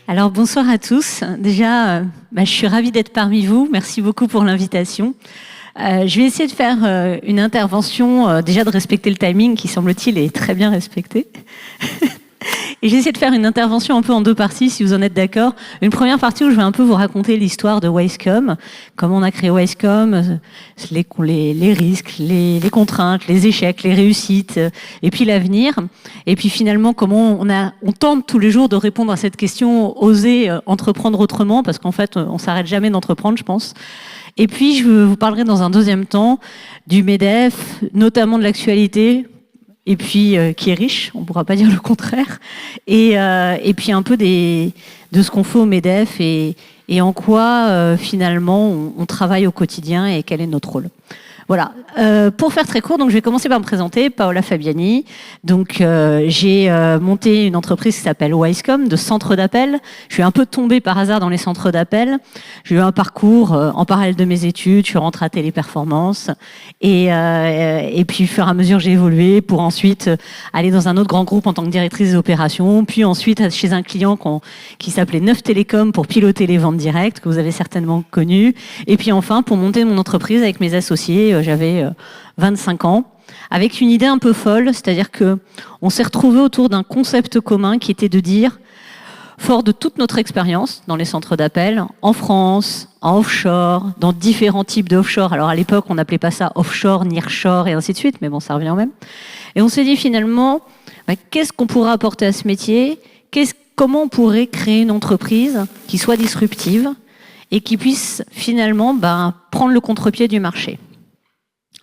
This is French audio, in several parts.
Alors bonsoir à tous. Déjà, je suis ravie d'être parmi vous. Merci beaucoup pour l'invitation. Je vais essayer de faire une intervention, déjà de respecter le timing qui semble-t-il est très bien respecté. Et j'ai essayé de faire une intervention un peu en deux parties, si vous en êtes d'accord. Une première partie où je vais un peu vous raconter l'histoire de Wisecom, comment on a créé Wisecom, les risques, les contraintes, les échecs, les réussites, et puis l'avenir. Et puis finalement, comment on tente tous les jours de répondre à cette question, oser entreprendre autrement, parce qu'en fait, on s'arrête jamais d'entreprendre, je pense. Et puis, je vous parlerai dans un deuxième temps du MEDEF, notamment de l'actualité, et puis qui est riche, on ne pourra pas dire le contraire, et puis un peu de ce qu'on fait au MEDEF et en quoi finalement on travaille au quotidien et quel est notre rôle. Voilà. Pour faire très court, donc je vais commencer par me présenter, Paola Fabiani. Donc j'ai monté une entreprise qui s'appelle Wisecom, de centre d'appel. Je suis un peu tombée par hasard dans les centres d'appel. J'ai eu un parcours en parallèle de mes études. Je suis rentrée à Téléperformance et puis au fur et à mesure j'ai évolué pour ensuite aller dans un autre grand groupe en tant que directrice des opérations, puis ensuite chez un client qui s'appelait Neuf Télécom pour piloter les ventes directes que vous avez certainement connu. Et puis enfin pour monter mon entreprise avec mes associés. J'avais 25 ans, avec une idée un peu folle, c'est-à-dire que on s'est retrouvés autour d'un concept commun qui était de dire, fort de toute notre expérience dans les centres d'appel, en France, en offshore, dans différents types de offshore. Alors à l'époque, on n'appelait pas ça offshore, nearshore et ainsi de suite, mais bon, ça revient au même. Et on s'est dit finalement, qu'est-ce qu'on pourrait apporter à ce métier ? Comment on pourrait créer une entreprise qui soit disruptive et qui puisse finalement prendre le contre-pied du marché ?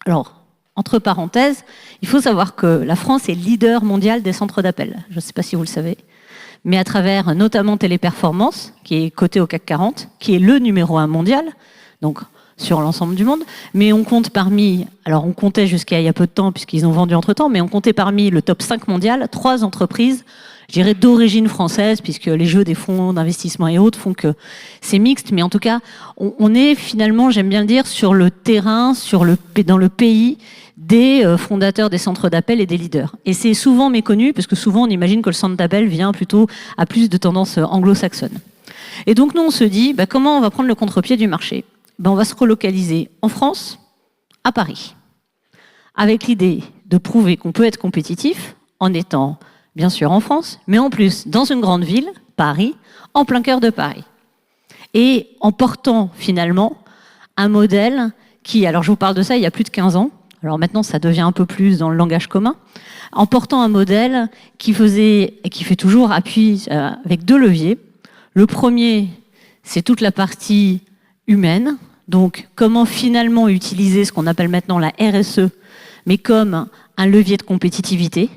Alors, entre parenthèses, il faut savoir que la France est leader mondial des centres d'appel. Je ne sais pas si vous le savez, mais à travers notamment Téléperformance, qui est coté au CAC 40, qui est le numéro 1 mondial, donc sur l'ensemble du monde. Mais on compte on comptait jusqu'à il y a peu de temps, puisqu'ils ont vendu entre-temps, mais on comptait parmi le top 5 mondial 3 entreprises, je dirais d'origine française, puisque les jeux des fonds d'investissement et autres font que c'est mixte. Mais en tout cas, on est finalement, j'aime bien le dire, sur le terrain, dans le pays des fondateurs des centres d'appel et des leaders. Et c'est souvent méconnu, parce que souvent on imagine que le centre d'appel a plus de tendance anglo-saxonne. Et donc nous, on se dit, comment on va prendre le contre-pied du marché ? On va se relocaliser en France, à Paris, avec l'idée de prouver qu'on peut être compétitif en étant bien sûr en France, mais en plus dans une grande ville, Paris, en plein cœur de Paris. Et en portant finalement un modèle qui, alors je vous parle de ça il y a plus de 15 ans, alors maintenant ça devient un peu plus dans le langage commun, en portant un modèle qui faisait et qui fait toujours appui avec 2 leviers. Le premier, c'est toute la partie humaine, donc comment finalement utiliser ce qu'on appelle maintenant la RSE, mais comme un levier de compétitivité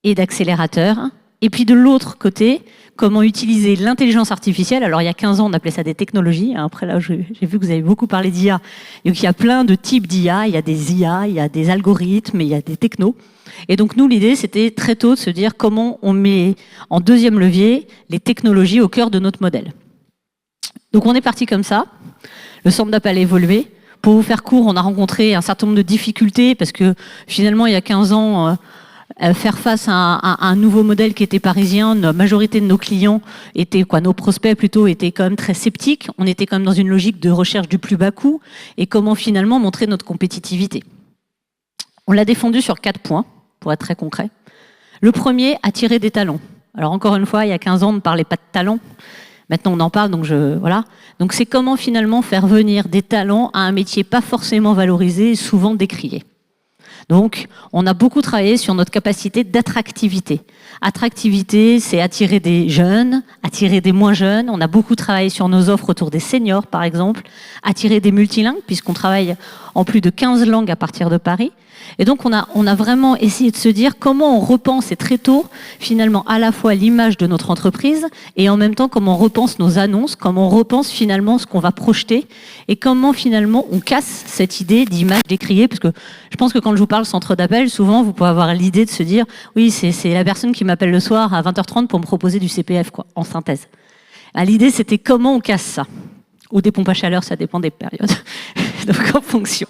et d'accélérateur. Et puis de l'autre côté, comment utiliser l'intelligence artificielle. Alors il y a 15 ans, on appelait ça des technologies. Après là, j'ai vu que vous avez beaucoup parlé d'IA. Donc il y a plein de types d'IA. Il y a des IA, il y a des algorithmes, il y a des technos. Et donc nous, l'idée, c'était très tôt de se dire comment on met en deuxième levier les technologies au cœur de notre modèle. Donc on est parti comme ça. Le centre d'appel a évolué. Pour vous faire court, on a rencontré un certain nombre de difficultés parce que finalement, il y a 15 ans... faire face à un nouveau modèle qui était parisien, la majorité de nos clients nos prospects plutôt étaient quand même très sceptiques. On était quand même dans une logique de recherche du plus bas coût et comment finalement montrer notre compétitivité. On l'a défendu sur 4 points, pour être très concret. Le premier, attirer des talents. Alors encore une fois, il y a 15 ans, on ne parlait pas de talent. Maintenant, on en parle, voilà. Donc c'est comment finalement faire venir des talents à un métier pas forcément valorisé et souvent décrié. Donc, on a beaucoup travaillé sur notre capacité d'attractivité. Attractivité, c'est attirer des jeunes, attirer des moins jeunes. On a beaucoup travaillé sur nos offres autour des seniors, par exemple. Attirer des multilingues, puisqu'on travaille en plus de 15 langues à partir de Paris. Et donc, on a vraiment essayé de se dire comment on repense, et très tôt, finalement, à la fois l'image de notre entreprise et en même temps, comment on repense nos annonces, comment on repense finalement ce qu'on va projeter et comment finalement on casse cette idée d'image décriée. Parce que je pense que quand je vous parle centre d'appel, souvent, vous pouvez avoir l'idée de se dire oui, c'est la personne qui m'appelle le soir à 20h30 pour me proposer du CPF, quoi, en synthèse. L'idée, c'était comment on casse ça. Ou des pompes à chaleur, ça dépend des périodes. Donc en fonction.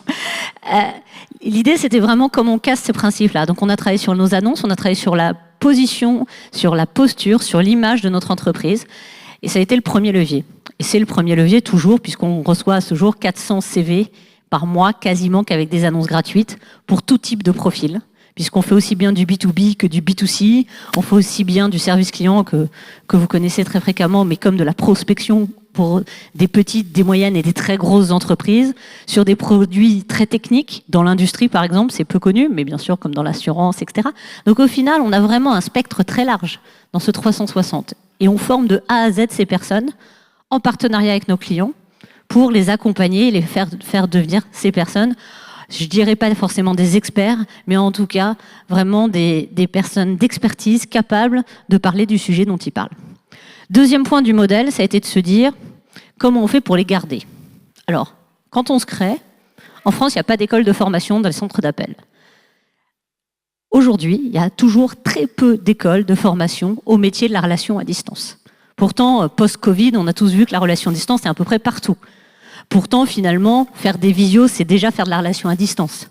L'idée, c'était vraiment comment on casse ces principes-là. Donc on a travaillé sur nos annonces, on a travaillé sur la position, sur la posture, sur l'image de notre entreprise. Et ça a été le premier levier. Et c'est le premier levier toujours, puisqu'on reçoit à ce jour 400 CV par mois, quasiment qu'avec des annonces gratuites, pour tout type de profil. Puisqu'on fait aussi bien du B2B que du B2C, on fait aussi bien du service client que vous connaissez très fréquemment, mais comme de la prospection pour des petites, des moyennes et des très grosses entreprises, sur des produits très techniques, dans l'industrie par exemple, c'est peu connu, mais bien sûr comme dans l'assurance, etc. Donc au final, on a vraiment un spectre très large dans ce 360. Et on forme de A à Z ces personnes en partenariat avec nos clients pour les accompagner et les faire devenir ces personnes, je dirais pas forcément des experts, mais en tout cas vraiment des personnes d'expertise capables de parler du sujet dont ils parlent. Deuxième point du modèle, ça a été de se dire comment on fait pour les garder. Alors, quand on se crée, en France, il n'y a pas d'école de formation dans les centres d'appel. Aujourd'hui, il y a toujours très peu d'écoles de formation au métier de la relation à distance. Pourtant, post-Covid, on a tous vu que la relation à distance est à peu près partout. Pourtant, finalement, faire des visios, c'est déjà faire de la relation à distance.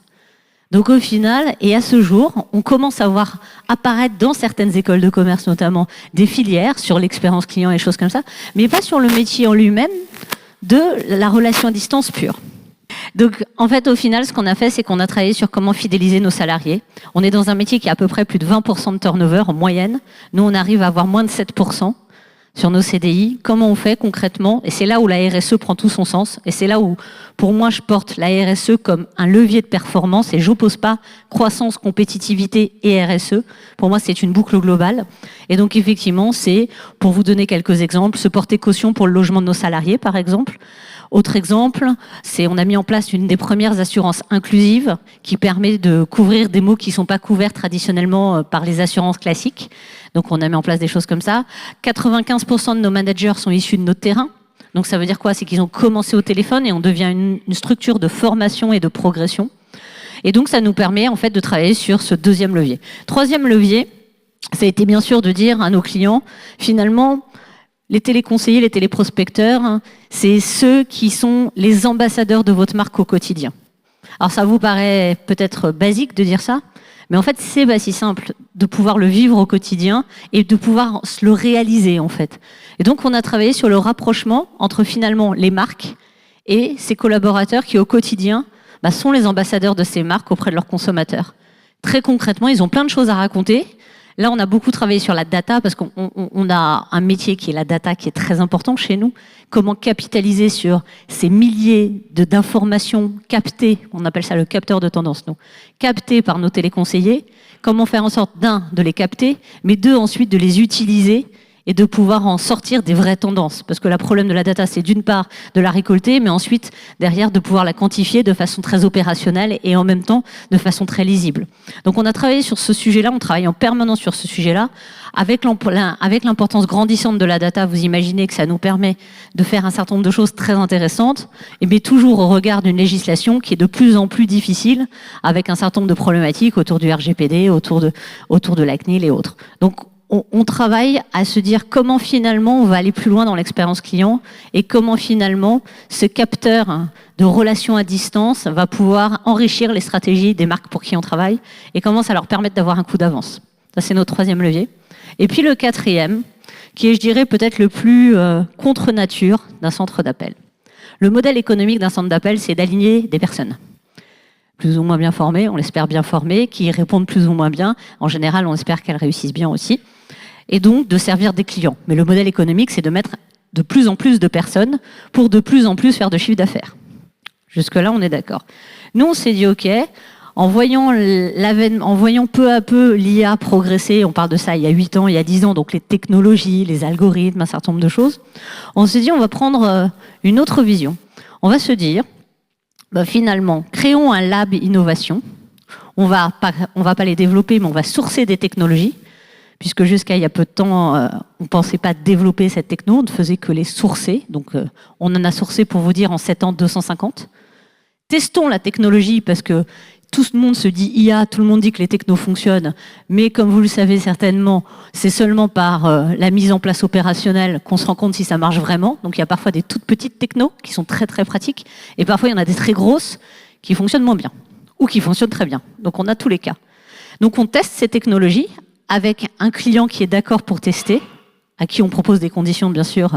Donc au final, et à ce jour, on commence à voir apparaître dans certaines écoles de commerce notamment des filières sur l'expérience client et choses comme ça, mais pas sur le métier en lui-même de la relation à distance pure. Donc en fait, au final, ce qu'on a fait, c'est qu'on a travaillé sur comment fidéliser nos salariés. On est dans un métier qui a à peu près plus de 20% de turnover en moyenne. Nous, on arrive à avoir moins de 7%. Sur nos CDI, comment on fait concrètement? Et c'est là où la RSE prend tout son sens. Et c'est là où, pour moi, je porte la RSE comme un levier de performance et j'oppose pas croissance, compétitivité et RSE. Pour moi, c'est une boucle globale. Et donc, effectivement, c'est, pour vous donner quelques exemples, se porter caution pour le logement de nos salariés, par exemple. Autre exemple, c'est on a mis en place une des premières assurances inclusives qui permet de couvrir des mots qui ne sont pas couverts traditionnellement par les assurances classiques. Donc on a mis en place des choses comme ça. 95% de nos managers sont issus de notre terrain. Donc ça veut dire quoi? C'est qu'ils ont commencé au téléphone et on devient une structure de formation et de progression. Et donc ça nous permet en fait de travailler sur ce deuxième levier. Troisième levier, ça a été bien sûr de dire à nos clients, finalement, les téléconseillers, les téléprospecteurs, c'est ceux qui sont les ambassadeurs de votre marque au quotidien. Alors ça vous paraît peut-être basique de dire ça, mais en fait c'est pas si simple de pouvoir le vivre au quotidien et de pouvoir se le réaliser en fait. Et donc on a travaillé sur le rapprochement entre finalement les marques et ces collaborateurs qui au quotidien sont les ambassadeurs de ces marques auprès de leurs consommateurs. Très concrètement, ils ont plein de choses à raconter. Là, on a beaucoup travaillé sur la data parce qu'on a un métier qui est la data qui est très important chez nous. Comment capitaliser sur ces milliers d'informations captées, on appelle ça le capteur de tendance, nous, captées par nos téléconseillers. Comment faire en sorte, d'un, de les capter, mais deux, ensuite, de les utiliser et de pouvoir en sortir des vraies tendances. Parce que le problème de la data, c'est d'une part de la récolter, mais ensuite, derrière, de pouvoir la quantifier de façon très opérationnelle et en même temps de façon très lisible. Donc on a travaillé sur ce sujet-là, on travaille en permanence sur ce sujet-là. Avec l'importance grandissante de la data, vous imaginez que ça nous permet de faire un certain nombre de choses très intéressantes, mais toujours au regard d'une législation qui est de plus en plus difficile, avec un certain nombre de problématiques autour du RGPD, autour de la CNIL et autres. Donc on travaille à se dire comment finalement on va aller plus loin dans l'expérience client et comment finalement ce capteur de relations à distance va pouvoir enrichir les stratégies des marques pour qui on travaille et comment ça leur permettre d'avoir un coup d'avance. Ça, c'est notre troisième levier. Et puis le quatrième, qui est, je dirais, peut-être le plus contre nature d'un centre d'appel. Le modèle économique d'un centre d'appel, c'est d'aligner des personnes plus ou moins bien formées, on l'espère bien formées, qui répondent plus ou moins bien. En général, on espère qu'elles réussissent bien aussi. Et donc, de servir des clients. Mais le modèle économique, c'est de mettre de plus en plus de personnes pour de plus en plus faire de chiffre d'affaires. Jusque-là, on est d'accord. Nous, on s'est dit, OK, en voyant peu à peu l'IA progresser, on parle de ça il y a 8 ans, il y a 10 ans, donc les technologies, les algorithmes, un certain nombre de choses, on s'est dit, on va prendre une autre vision. On va se dire, finalement, créons un lab innovation. On va pas les développer, mais on va sourcer des technologies, puisque jusqu'à il y a peu de temps, on ne pensait pas développer cette techno, on ne faisait que les sourcer. Donc, on en a sourcé, pour vous dire, en 7 ans, 250. Testons la technologie, parce que tout le monde se dit IA, tout le monde dit que les technos fonctionnent, mais comme vous le savez certainement, c'est seulement par la mise en place opérationnelle qu'on se rend compte si ça marche vraiment. Donc, il y a parfois des toutes petites technos qui sont très, très pratiques, et parfois, il y en a des très grosses qui fonctionnent moins bien, ou qui fonctionnent très bien. Donc, on a tous les cas. Donc, on teste ces technologies avec un client qui est d'accord pour tester, à qui on propose des conditions bien sûr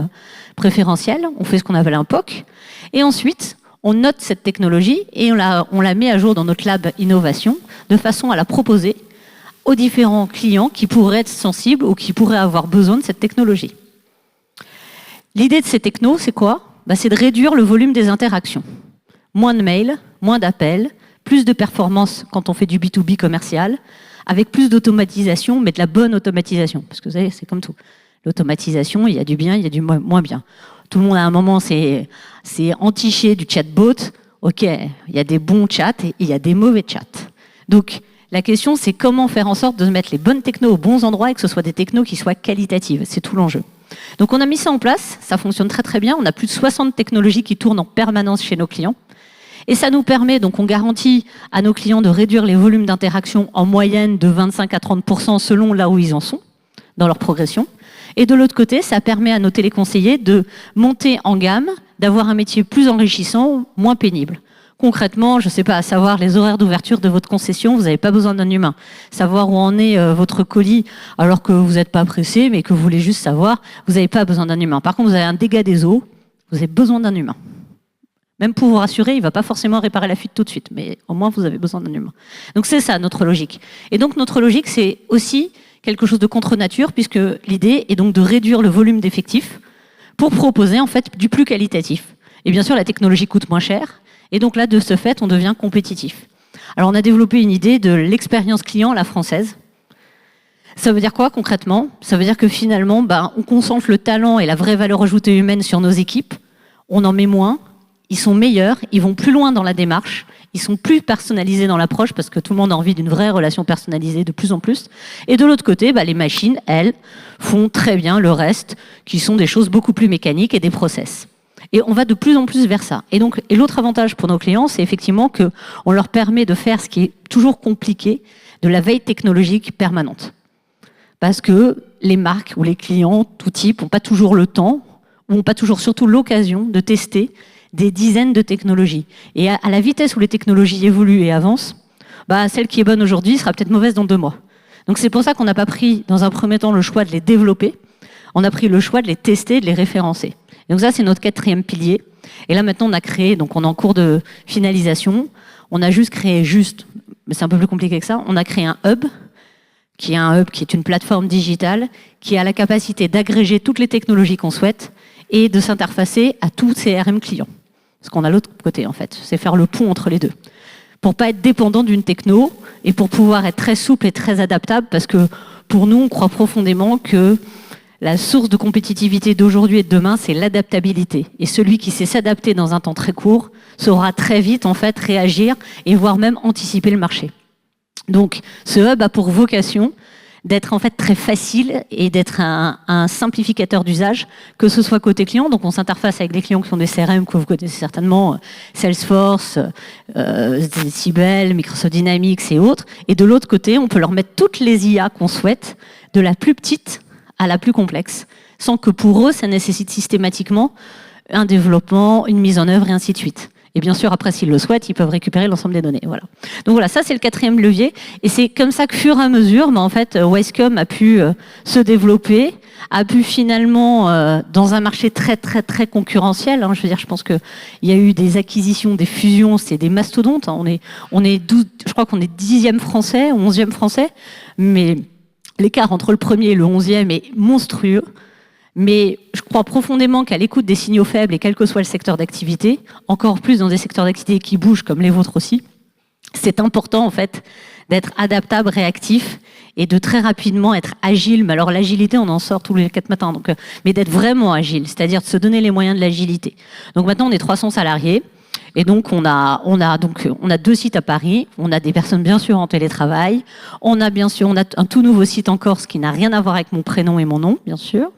préférentielles, on fait ce qu'on appelle un POC, et ensuite on note cette technologie et on la met à jour dans notre lab innovation de façon à la proposer aux différents clients qui pourraient être sensibles ou qui pourraient avoir besoin de cette technologie. L'idée de ces technos, c'est quoi ? C'est de réduire le volume des interactions. Moins de mails, moins d'appels, plus de performance quand on fait du B2B commercial, avec plus d'automatisation, mais de la bonne automatisation. Parce que vous savez, c'est comme tout. L'automatisation, il y a du bien, il y a du moins bien. Tout le monde à un moment c'est entiché du chatbot. Ok, il y a des bons chats et il y a des mauvais chats. Donc, la question, c'est comment faire en sorte de mettre les bonnes technos aux bons endroits et que ce soit des technos qui soient qualitatives. C'est tout l'enjeu. Donc, on a mis ça en place. Ça fonctionne très, très bien. On a plus de 60 technologies qui tournent en permanence chez nos clients. Et ça nous permet, donc on garantit à nos clients de réduire les volumes d'interaction en moyenne de 25 à 30% selon là où ils en sont dans leur progression. Et de l'autre côté, ça permet à nos téléconseillers de monter en gamme, d'avoir un métier plus enrichissant, moins pénible. Concrètement, je ne sais pas, savoir les horaires d'ouverture de votre concession, vous n'avez pas besoin d'un humain. Savoir où en est votre colis alors que vous n'êtes pas pressé, mais que vous voulez juste savoir, vous n'avez pas besoin d'un humain. Par contre, vous avez un dégât des eaux, vous avez besoin d'un humain. Même pour vous rassurer, il ne va pas forcément réparer la fuite tout de suite, mais au moins vous avez besoin d'un humain. Donc c'est ça notre logique. Et donc notre logique, c'est aussi quelque chose de contre-nature, puisque l'idée est donc de réduire le volume d'effectifs pour proposer en fait du plus qualitatif. Et bien sûr, la technologie coûte moins cher, et donc là, de ce fait, on devient compétitif. Alors on a développé une idée de l'expérience client à la française. Ça veut dire quoi concrètement ? Ça veut dire que finalement, on concentre le talent et la vraie valeur ajoutée humaine sur nos équipes, on en met moins, ils sont meilleurs, ils vont plus loin dans la démarche, ils sont plus personnalisés dans l'approche parce que tout le monde a envie d'une vraie relation personnalisée de plus en plus. Et de l'autre côté, les machines, elles, font très bien le reste, qui sont des choses beaucoup plus mécaniques et des process. Et on va de plus en plus vers ça. Et l'autre avantage pour nos clients, c'est effectivement qu'on leur permet de faire ce qui est toujours compliqué, de la veille technologique permanente. Parce que les marques ou les clients, tout type, n'ont pas toujours le temps, ou n'ont pas toujours surtout l'occasion de tester des dizaines de technologies. Et à la vitesse où les technologies évoluent et avancent, celle qui est bonne aujourd'hui sera peut-être mauvaise dans 2 mois. Donc c'est pour ça qu'on n'a pas pris, dans un premier temps, le choix de les développer. On a pris le choix de les tester, de les référencer. Donc ça, c'est notre 4e pilier. Et là, maintenant, on a créé, donc on est en cours de finalisation. On a créé, mais c'est un peu plus compliqué que ça, on a créé un hub, qui est une plateforme digitale, qui a la capacité d'agréger toutes les technologies qu'on souhaite et de s'interfacer à tout CRM client. Ce qu'on a l'autre côté, en fait, c'est faire le pont entre les deux. Pour pas être dépendant d'une techno et pour pouvoir être très souple et très adaptable, parce que pour nous, on croit profondément que la source de compétitivité d'aujourd'hui et de demain, c'est l'adaptabilité. Et celui qui sait s'adapter dans un temps très court saura très vite, en fait, réagir et voire même anticiper le marché. Donc, ce hub a pour vocation d'être en fait très facile et d'être un simplificateur d'usage, que ce soit côté client. Donc on s'interface avec des clients qui ont des CRM que vous connaissez certainement, Salesforce, Siebel, Microsoft Dynamics et autres. Et de l'autre côté, on peut leur mettre toutes les IA qu'on souhaite, de la plus petite à la plus complexe, sans que pour eux, ça nécessite systématiquement un développement, une mise en œuvre et ainsi de suite. Et bien sûr, après, s'ils le souhaitent, ils peuvent récupérer l'ensemble des données. Voilà. Donc voilà, ça c'est le 4e levier. Et c'est comme ça que, fur et à mesure, en fait, Wisecom a pu se développer, a pu finalement, dans un marché très très très concurrentiel. Je veux dire, je pense que il y a eu des acquisitions, des fusions, c'est des mastodontes. On est 12, je crois qu'on est 10e français, 11e français, mais l'écart entre le premier et le 11e est monstrueux. Mais je crois profondément qu'à l'écoute des signaux faibles, et quel que soit le secteur d'activité, encore plus dans des secteurs d'activité qui bougent comme les vôtres aussi, c'est important en fait d'être adaptable, réactif et de très rapidement être agile. Mais alors l'agilité, on en sort tous les 4 matins, donc, mais d'être vraiment agile, c'est-à-dire de se donner les moyens de l'agilité. Donc maintenant, on est 300 salariés. Et donc on a 2 sites à Paris, on a des personnes bien sûr en télétravail, on a un tout nouveau site en Corse qui n'a rien à voir avec mon prénom et mon nom, bien sûr.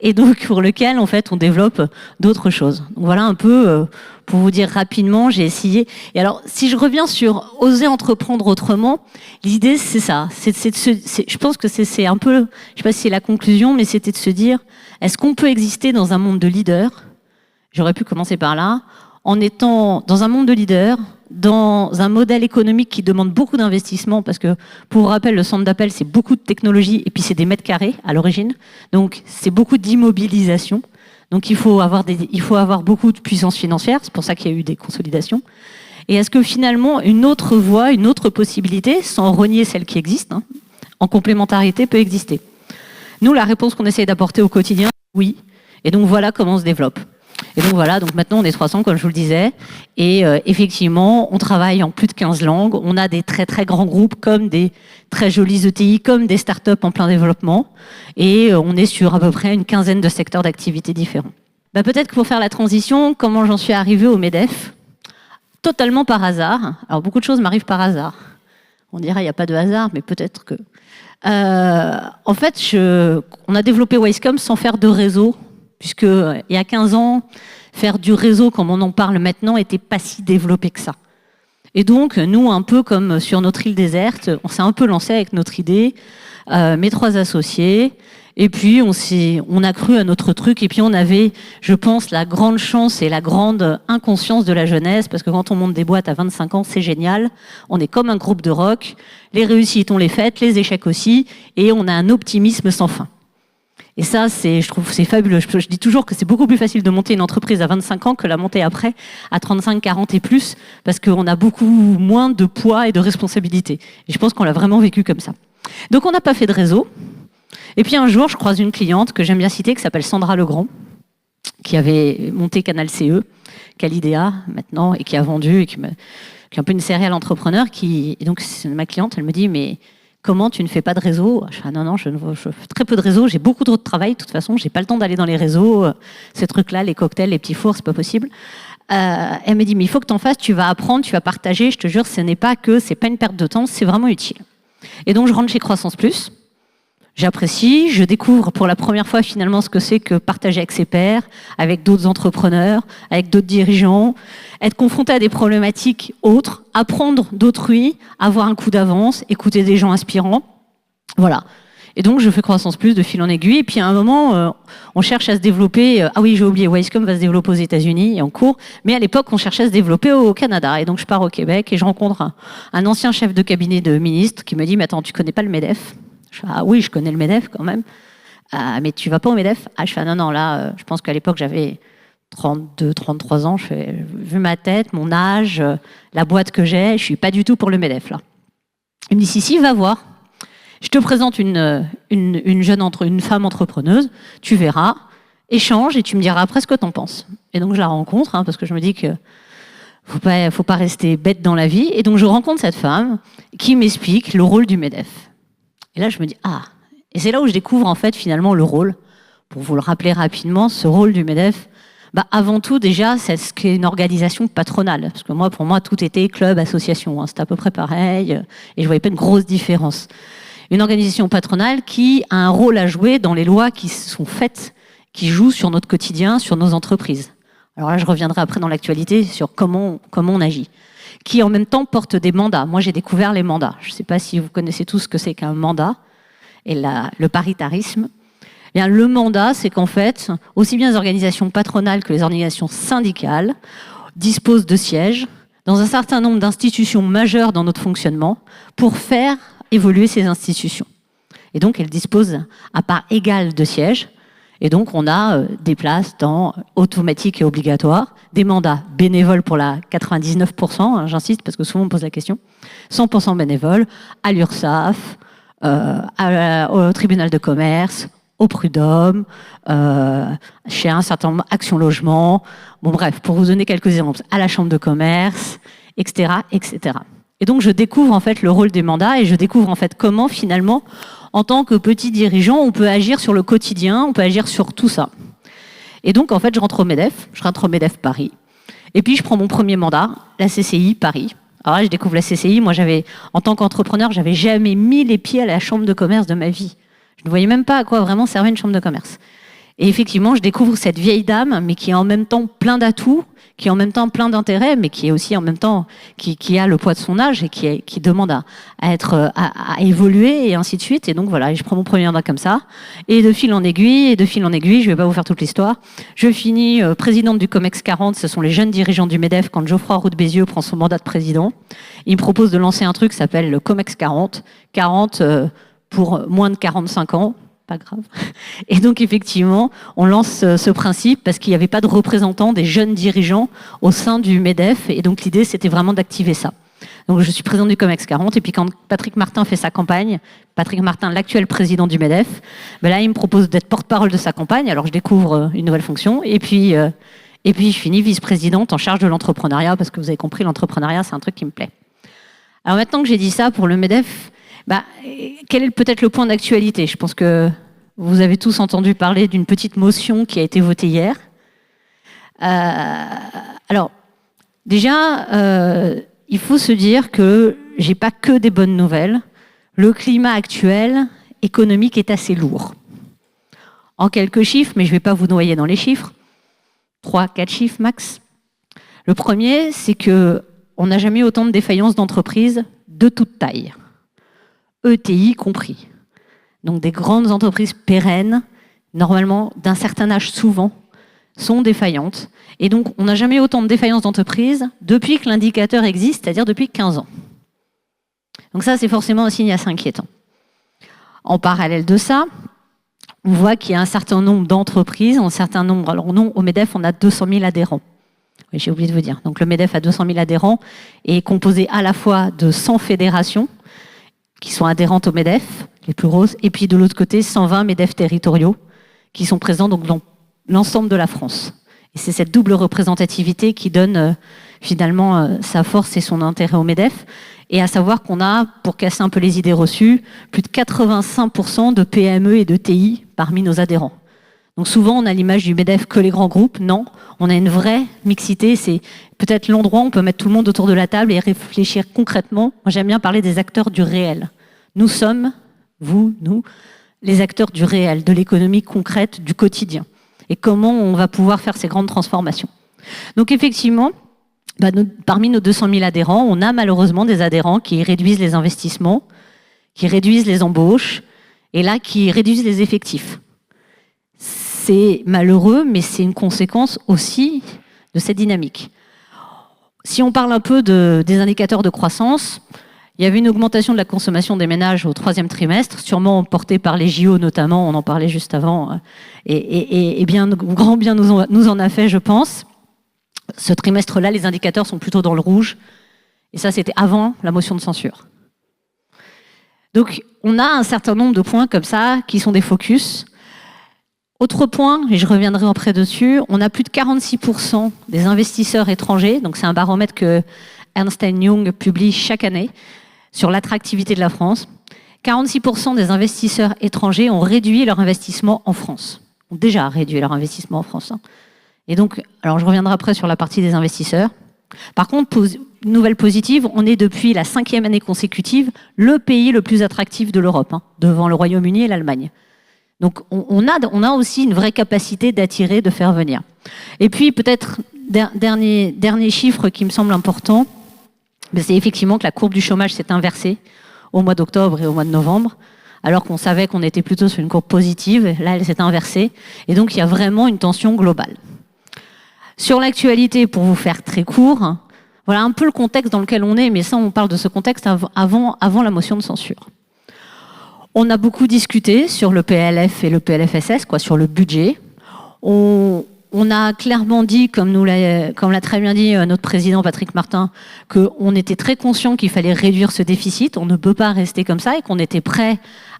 Et donc pour lequel en fait on développe d'autres choses. Donc voilà un peu pour vous dire rapidement, j'ai essayé. Et alors si je reviens sur oser entreprendre autrement, l'idée c'est ça, je pense que c'est un peu, je sais pas si c'est la conclusion, mais c'était de se dire, est-ce qu'on peut exister dans un monde de leaders ? J'aurais pu commencer par là, en étant dans un monde de leaders dans un modèle économique qui demande beaucoup d'investissement, parce que, pour rappel, le centre d'appel, c'est beaucoup de technologie, et puis c'est des mètres carrés à l'origine. Donc, c'est beaucoup d'immobilisation. Donc, il faut avoir beaucoup de puissance financière. C'est pour ça qu'il y a eu des consolidations. Et est-ce que finalement, une autre voie, une autre possibilité, sans renier celle qui existe, en complémentarité, peut exister? Nous, la réponse qu'on essaye d'apporter au quotidien, oui. Et donc, voilà comment on se développe. Et donc voilà, donc maintenant on est 300 comme je vous le disais, et effectivement on travaille en plus de 15 langues, on a des très très grands groupes comme des très jolis ETI, comme des startups en plein développement, et on est sur à peu près une quinzaine de secteurs d'activité différents. Peut-être que pour faire la transition, comment j'en suis arrivée au MEDEF? Totalement par hasard. Alors beaucoup de choses m'arrivent par hasard. On dirait il n'y a pas de hasard, mais peut-être que... en fait, on a développé Wisecom sans faire de réseau, puisque il y a 15 ans, faire du réseau comme on en parle maintenant était pas si développé que ça. Et donc, nous, un peu comme sur notre île déserte, on s'est un peu lancé avec notre idée, mes 3 associés, et puis on a cru à notre truc, et puis on avait, je pense, la grande chance et la grande inconscience de la jeunesse, parce que quand on monte des boîtes à 25 ans, c'est génial, on est comme un groupe de rock, les réussites, on les fête, les échecs aussi, et on a un optimisme sans fin. Et ça, je trouve, c'est fabuleux. Je dis toujours que c'est beaucoup plus facile de monter une entreprise à 25 ans que la monter après à 35, 40 et plus, parce qu'on a beaucoup moins de poids et de responsabilités. Et je pense qu'on l'a vraiment vécu comme ça. Donc, on n'a pas fait de réseau. Et puis, un jour, je croise une cliente que j'aime bien citer, qui s'appelle Sandra Legrand, qui avait monté Canal CE, Calidea, maintenant, et qui a vendu, et qui est un peu une serial entrepreneur. Et donc, c'est ma cliente, elle me dit, mais... comment tu ne fais pas de réseau? Je fais, non, je fais très peu de réseau, j'ai beaucoup trop de travail, de toute façon, j'ai pas le temps d'aller dans les réseaux, ces trucs-là, les cocktails, les petits fours, c'est pas possible. Elle me dit, mais il faut que tu en fasses, tu vas apprendre, tu vas partager, je te jure, c'est pas une perte de temps, c'est vraiment utile. Et donc, je rentre chez Croissance Plus, j'apprécie, je découvre pour la première fois finalement ce que c'est que partager avec ses pairs, avec d'autres entrepreneurs, avec d'autres dirigeants, être confronté à des problématiques autres, apprendre d'autrui, avoir un coup d'avance, écouter des gens inspirants. Voilà. Et donc, je fais Croissance Plus de fil en aiguille. Et puis, à un moment, on cherche à se développer. Ah oui, j'ai oublié, Wisecom va se développer aux États-Unis et en cours. Mais à l'époque, on cherchait à se développer au Canada. Et donc, je pars au Québec et je rencontre un ancien chef de cabinet de ministre qui me dit, mais attends, tu connais pas le MEDEF? Je fais, ah oui, je connais le MEDEF quand même. Mais tu vas pas au MEDEF? Ah, je fais, non, là, je pense qu'à l'époque, j'avais 32, 33 ans. Je fais, vu ma tête, mon âge, la boîte que j'ai, je suis pas du tout pour le MEDEF, là. Il me dit, si, va voir. Je te présente une femme entrepreneuse, tu verras, échange et tu me diras après ce que t'en penses. Et donc, je la rencontre, parce que je me dis que faut pas rester bête dans la vie. Et donc, je rencontre cette femme qui m'explique le rôle du MEDEF. Et là, je me dis, et c'est là où je découvre en fait finalement le rôle. Pour vous le rappeler rapidement, ce rôle du MEDEF, avant tout déjà, c'est ce qu'est une organisation patronale. Parce que pour moi, tout était club, association. C'était à peu près pareil. Et je voyais pas une grosse différence. Une organisation patronale qui a un rôle à jouer dans les lois qui sont faites, qui jouent sur notre quotidien, sur nos entreprises. Alors là, je reviendrai après dans l'actualité sur comment on agit. Qui en même temps porte des mandats. Moi, j'ai découvert les mandats. Je ne sais pas si vous connaissez tous ce que c'est qu'un mandat et le paritarisme. Eh bien, le mandat, c'est qu'en fait, aussi bien les organisations patronales que les organisations syndicales disposent de sièges dans un certain nombre d'institutions majeures dans notre fonctionnement pour faire évoluer ces institutions. Et donc, elles disposent à part égale de sièges. Et donc, on a des places dans automatique et obligatoire, des mandats bénévoles pour la 99%, j'insiste parce que souvent on me pose la question, 100% bénévoles, à l'URSSAF, au tribunal de commerce, au prud'homme, chez un certain nombre Action Logement, bon bref, pour vous donner quelques exemples, à la chambre de commerce, etc., etc. Et donc, je découvre en fait le rôle des mandats et je découvre en fait comment finalement, en tant que petit dirigeant, on peut agir sur le quotidien, on peut agir sur tout ça. Et donc, en fait, je rentre au MEDEF Paris. Et puis, je prends mon premier mandat, la CCI Paris. Alors là, je découvre la CCI. Moi, en tant qu'entrepreneur, j'avais jamais mis les pieds à la chambre de commerce de ma vie. Je ne voyais même pas à quoi vraiment servait une chambre de commerce. Et effectivement, je découvre cette vieille dame, mais qui est en même temps plein d'atouts, qui est en même temps plein d'intérêts, mais qui est aussi en même temps qui a le poids de son âge et qui demande à évoluer et ainsi de suite. Et donc voilà, je prends mon premier mandat comme ça. Et de fil en aiguille, je vais pas vous faire toute l'histoire. Je finis présidente du COMEX 40, ce sont les jeunes dirigeants du MEDEF quand Geoffroy Roux de Bézieux prend son mandat de président. Il me propose de lancer un truc qui s'appelle le COMEX 40. 40 pour moins de 45 ans. Pas grave. Et donc, effectivement, on lance ce principe parce qu'il n'y avait pas de représentants des jeunes dirigeants au sein du MEDEF. Et donc, l'idée, c'était vraiment d'activer ça. Donc, je suis présidente du COMEX 40. Et puis, quand Patrick Martin fait sa campagne, Patrick Martin, l'actuel président du MEDEF, ben là, il me propose d'être porte-parole de sa campagne. Alors, je découvre une nouvelle fonction. Et puis, je finis vice-présidente en charge de l'entrepreneuriat parce que vous avez compris, l'entrepreneuriat, c'est un truc qui me plaît. Alors, maintenant que j'ai dit ça pour le MEDEF, quel est peut-être le point d'actualité? Je pense que vous avez tous entendu parler d'une petite motion qui a été votée hier. Alors, déjà, il faut se dire que j'ai pas que des bonnes nouvelles. Le climat actuel économique est assez lourd. En quelques chiffres, mais je ne vais pas vous noyer dans les chiffres. 3-4 chiffres max. Le premier, c'est qu'on n'a jamais eu autant de défaillances d'entreprises de toute taille. ETI compris. Donc des grandes entreprises pérennes, normalement d'un certain âge souvent, sont défaillantes. Et donc on n'a jamais eu autant de défaillances d'entreprises depuis que l'indicateur existe, c'est-à-dire depuis 15 ans. Donc ça, c'est forcément un signe assez inquiétant. En parallèle de ça, on voit qu'il y a un certain nombre d'entreprises, alors non, au MEDEF, on a 200 000 adhérents. Oui, j'ai oublié de vous dire. Donc le MEDEF a 200 000 adhérents et est composé à la fois de 100 fédérations qui sont adhérentes au MEDEF, les plus grosses, et puis de l'autre côté, 120 MEDEF territoriaux qui sont présents donc dans l'ensemble de la France. Et c'est cette double représentativité qui donne finalement sa force et son intérêt au MEDEF. Et à savoir qu'on a, pour casser un peu les idées reçues, plus de 85% de PME et de TI parmi nos adhérents. Donc souvent, on a l'image du MEDEF que les grands groupes. Non, on a une vraie mixité. C'est peut-être l'endroit où on peut mettre tout le monde autour de la table et réfléchir concrètement. Moi, j'aime bien parler des acteurs du réel. Nous sommes, vous, nous, les acteurs du réel, de l'économie concrète, du quotidien. Et comment on va pouvoir faire ces grandes transformations. Donc effectivement, parmi nos 200 000 adhérents, on a malheureusement des adhérents qui réduisent les investissements, qui réduisent les embauches, et là, qui réduisent les effectifs. C'est malheureux, mais c'est une conséquence aussi de cette dynamique. Si on parle un peu des indicateurs de croissance, il y avait une augmentation de la consommation des ménages au 3e trimestre, sûrement portée par les JO notamment, on en parlait juste avant, et bien, grand bien nous en a fait, je pense. Ce trimestre-là, les indicateurs sont plutôt dans le rouge, et ça, c'était avant la motion de censure. Donc, on a un certain nombre de points comme ça, qui sont des focus. Autre point, et je reviendrai après dessus, on a plus de 46% des investisseurs étrangers, donc c'est un baromètre que Ernst & Young publie chaque année, sur l'attractivité de la France. 46% des investisseurs étrangers ont réduit leur investissement en France. Ont déjà réduit leur investissement en France. Et donc, alors je reviendrai après sur la partie des investisseurs. Par contre, nouvelle positive, on est depuis la 5e année consécutive le pays le plus attractif de l'Europe, devant le Royaume-Uni et l'Allemagne. Donc on a aussi une vraie capacité d'attirer, de faire venir. Et puis peut-être, dernier chiffre qui me semble important, c'est effectivement que la courbe du chômage s'est inversée au mois d'octobre et au mois de novembre, alors qu'on savait qu'on était plutôt sur une courbe positive. Là, elle s'est inversée. Et donc, il y a vraiment une tension globale. Sur l'actualité, pour vous faire très court, voilà un peu le contexte dans lequel on est, mais ça, on parle de ce contexte avant la motion de censure. On a beaucoup discuté sur le PLF et le PLFSS, sur le budget. On a clairement dit, comme l'a très bien dit notre président Patrick Martin, qu'on était très conscient qu'il fallait réduire ce déficit. On ne peut pas rester comme ça et qu'on était prêt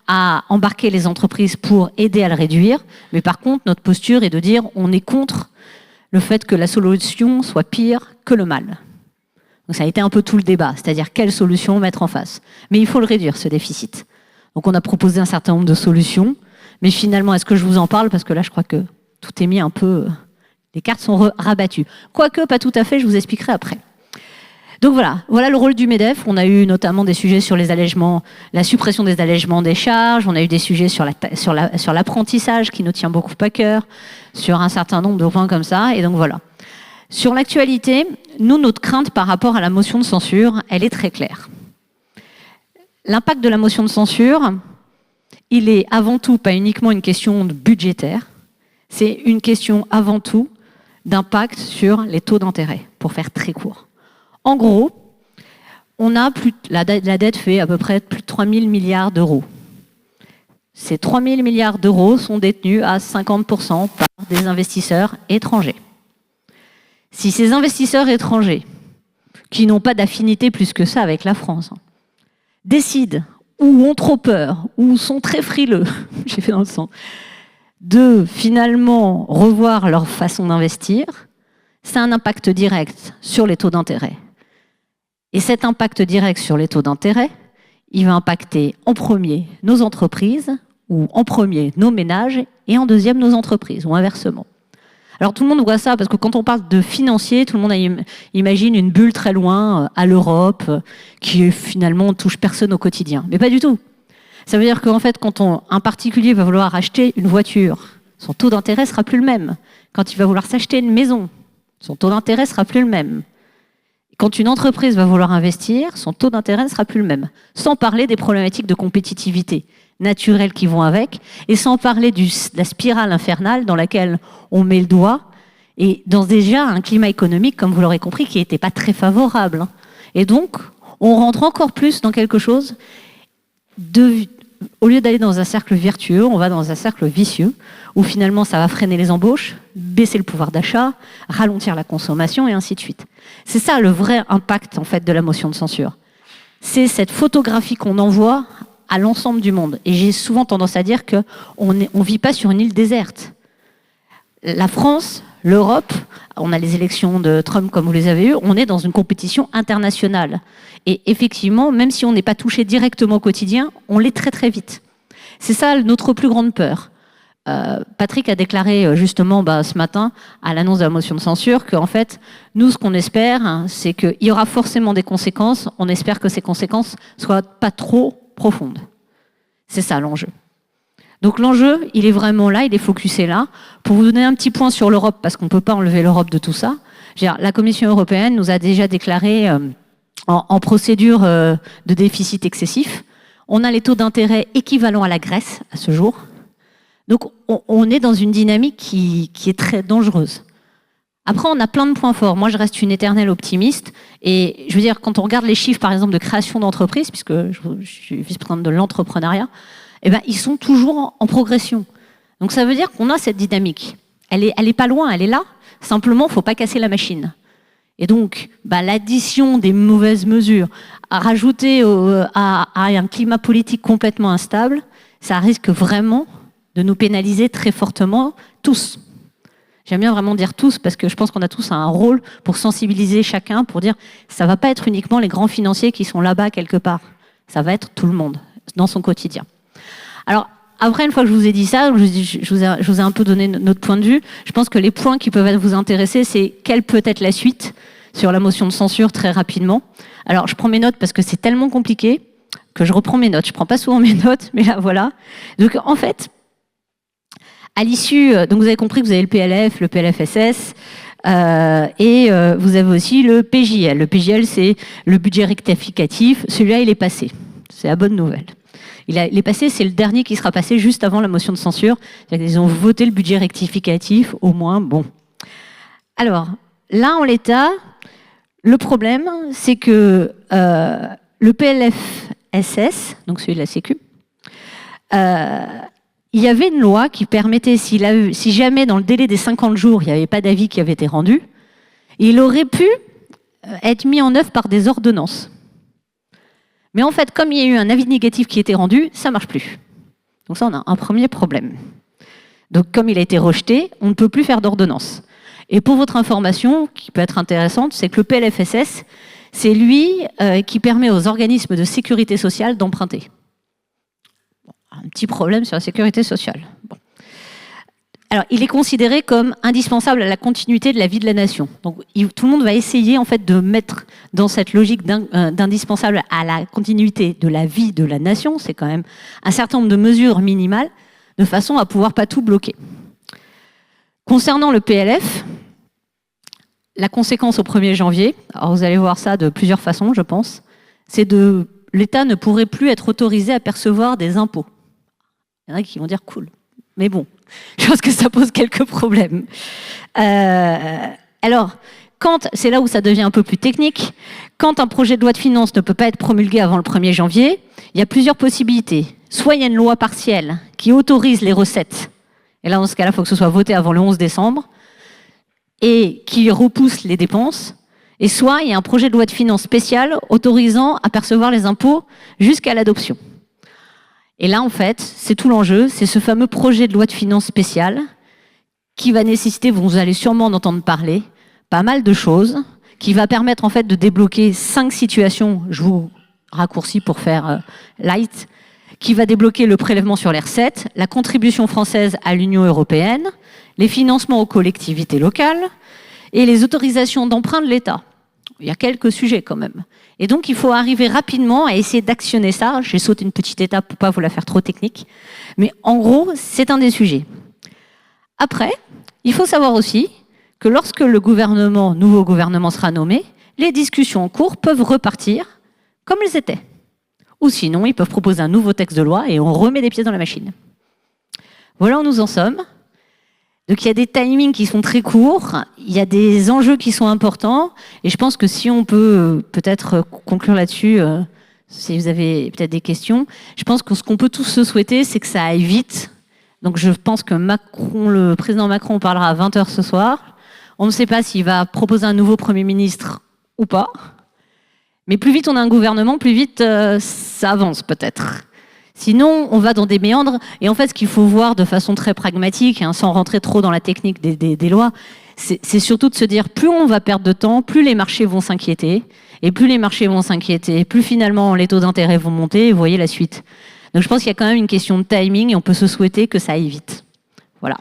à embarquer les entreprises pour aider à le réduire. Mais par contre, notre posture est de dire on est contre le fait que la solution soit pire que le mal. Donc ça a été un peu tout le débat, c'est-à-dire quelle solution mettre en face. Mais il faut le réduire, ce déficit. Donc on a proposé un certain nombre de solutions. Mais finalement, est-ce que je vous en parle? Parce que là, je crois que tout est mis un peu... Les cartes sont rabattues. Quoique, pas tout à fait, je vous expliquerai après. Donc voilà le rôle du MEDEF. On a eu notamment des sujets sur les allègements, la suppression des allègements des charges, on a eu des sujets sur l'apprentissage qui nous tient beaucoup à cœur, sur un certain nombre de points comme ça, et donc voilà. Sur l'actualité, nous, notre crainte par rapport à la motion de censure, elle est très claire. L'impact de la motion de censure, il est avant tout pas uniquement une question budgétaire, c'est une question avant tout d'impact sur les taux d'intérêt, pour faire très court. En gros, la dette fait à peu près plus de 3 000 milliards d'euros. Ces 3 000 milliards d'euros sont détenus à 50% par des investisseurs étrangers. Si ces investisseurs étrangers, qui n'ont pas d'affinité plus que ça avec la France, décident ou ont trop peur, ou sont très frileux, j'ai fait dans le sens, de finalement revoir leur façon d'investir, c'est un impact direct sur les taux d'intérêt. Et cet impact direct sur les taux d'intérêt, il va impacter en premier nos entreprises, ou en premier nos ménages, et en deuxième nos entreprises, ou inversement. Alors tout le monde voit ça, parce que quand on parle de financier, tout le monde imagine une bulle très loin, à l'Europe, qui finalement ne touche personne au quotidien. Mais pas du tout. Ça veut dire qu'en fait, quand un particulier va vouloir acheter une voiture, son taux d'intérêt sera plus le même. Quand il va vouloir s'acheter une maison, son taux d'intérêt sera plus le même. Quand une entreprise va vouloir investir, son taux d'intérêt ne sera plus le même. Sans parler des problématiques de compétitivité naturelles qui vont avec, et sans parler de la spirale infernale dans laquelle on met le doigt, et dans déjà un climat économique, comme vous l'aurez compris, qui n'était pas très favorable. Et donc, on rentre encore plus dans quelque chose au lieu d'aller dans un cercle vertueux, on va dans un cercle vicieux, où finalement ça va freiner les embauches, baisser le pouvoir d'achat, ralentir la consommation et ainsi de suite. C'est ça le vrai impact en fait de la motion de censure. C'est cette photographie qu'on envoie à l'ensemble du monde. Et j'ai souvent tendance à dire qu'on ne vit pas sur une île déserte. La France, l'Europe, on a les élections de Trump comme vous les avez eues, on est dans une compétition internationale. Et effectivement, même si on n'est pas touché directement au quotidien, on l'est très très vite. C'est ça notre plus grande peur. Patrick a déclaré justement ce matin, à l'annonce de la motion de censure, qu'en fait, nous, ce qu'on espère, c'est qu'il y aura forcément des conséquences. On espère que ces conséquences ne soient pas trop profondes. C'est ça l'enjeu. Donc l'enjeu, il est vraiment là, il est focusé là. Pour vous donner un petit point sur l'Europe, parce qu'on ne peut pas enlever l'Europe de tout ça, la Commission européenne nous a déjà déclaré en procédure de déficit excessif. On a les taux d'intérêt équivalents à la Grèce à ce jour. Donc on est dans une dynamique qui est très dangereuse. Après, on a plein de points forts. Moi, je reste une éternelle optimiste. Et je veux dire, quand on regarde les chiffres, par exemple, de création d'entreprises, puisque je suis vice-présidente de l'entrepreneuriat, eh ben, ils sont toujours en progression. Donc ça veut dire qu'on a cette dynamique. Elle est pas loin, elle est là. Simplement, il ne faut pas casser la machine. Et donc, l'addition des mauvaises mesures à rajouter à un climat politique complètement instable, ça risque vraiment de nous pénaliser très fortement, tous. J'aime bien vraiment dire tous, parce que je pense qu'on a tous un rôle pour sensibiliser chacun, pour dire ça ne va pas être uniquement les grands financiers qui sont là-bas quelque part. Ça va être tout le monde, dans son quotidien. Alors, après, une fois que je vous ai dit ça, je vous ai un peu donné notre point de vue. Je pense que les points qui peuvent vous intéresser, c'est quelle peut être la suite sur la motion de censure très rapidement. Alors, je prends mes notes parce que c'est tellement compliqué que je reprends mes notes. Je ne prends pas souvent mes notes, mais là, voilà. Donc, en fait, à l'issue, donc vous avez compris que vous avez le PLF, le PLFSS, et vous avez aussi le PJL. Le PJL, c'est le budget rectificatif. Celui-là, il est passé. C'est la bonne nouvelle. Il est passé, c'est le dernier qui sera passé juste avant la motion de censure. Ils ont voté le budget rectificatif, au moins, bon. Alors, là, en l'état, le problème, c'est que le PLFSS, donc celui de la Sécu, il y avait une loi qui permettait, si jamais dans le délai des 50 jours, il n'y avait pas d'avis qui avait été rendu, il aurait pu être mis en œuvre par des ordonnances. Mais en fait, comme il y a eu un avis négatif qui était rendu, ça ne marche plus. Donc ça, on a un premier problème. Donc comme il a été rejeté, on ne peut plus faire d'ordonnance. Et pour votre information, qui peut être intéressante, c'est que le PLFSS, c'est lui qui permet aux organismes de sécurité sociale d'emprunter. Un petit problème sur la sécurité sociale. Bon. Alors, il est considéré comme indispensable à la continuité de la vie de la nation. Donc, tout le monde va essayer en fait de mettre dans cette logique d'indispensable à la continuité de la vie de la nation, c'est quand même un certain nombre de mesures minimales, de façon à pouvoir pas tout bloquer. Concernant le PLF, la conséquence au 1er janvier, alors vous allez voir ça de plusieurs façons, je pense, c'est que l'État ne pourrait plus être autorisé à percevoir des impôts. Il y en a qui vont dire cool, mais bon. Je pense que ça pose quelques problèmes. Alors, c'est là où ça devient un peu plus technique, quand un projet de loi de finances ne peut pas être promulgué avant le 1er janvier, il y a plusieurs possibilités. Soit il y a une loi partielle qui autorise les recettes, et là, dans ce cas-là, il faut que ce soit voté avant le 11 décembre, et qui repousse les dépenses, et soit il y a un projet de loi de finances spécial autorisant à percevoir les impôts jusqu'à l'adoption. Et là, en fait, c'est tout l'enjeu, c'est ce fameux projet de loi de finances spéciale qui va nécessiter, vous allez sûrement en entendre parler, pas mal de choses, qui va permettre en fait de débloquer 5 situations, je vous raccourcis pour faire light, qui va débloquer le prélèvement sur les recettes, la contribution française à l'Union européenne, les financements aux collectivités locales et les autorisations d'emprunt de l'État. Il y a quelques sujets quand même. Et donc, il faut arriver rapidement à essayer d'actionner ça. J'ai sauté une petite étape pour pas vous la faire trop technique. Mais en gros, c'est un des sujets. Après, il faut savoir aussi que lorsque le nouveau gouvernement sera nommé, les discussions en cours peuvent repartir comme elles étaient. Ou sinon, ils peuvent proposer un nouveau texte de loi et on remet des pièces dans la machine. Voilà où nous en sommes. Donc il y a des timings qui sont très courts, il y a des enjeux qui sont importants, et je pense que si on peut peut-être conclure là-dessus, si vous avez peut-être des questions, je pense que ce qu'on peut tous se souhaiter, c'est que ça aille vite. Donc je pense que le président Macron parlera à 20h ce soir. On ne sait pas s'il va proposer un nouveau Premier ministre ou pas. Mais plus vite on a un gouvernement, plus vite ça avance peut-être. Sinon, on va dans des méandres. Et en fait, ce qu'il faut voir de façon très pragmatique, hein, sans rentrer trop dans la technique des lois, c'est surtout de se dire, plus on va perdre de temps, plus les marchés vont s'inquiéter. Et plus les marchés vont s'inquiéter, plus finalement les taux d'intérêt vont monter. Et vous voyez la suite. Donc je pense qu'il y a quand même une question de timing et on peut se souhaiter que ça aille vite. Voilà.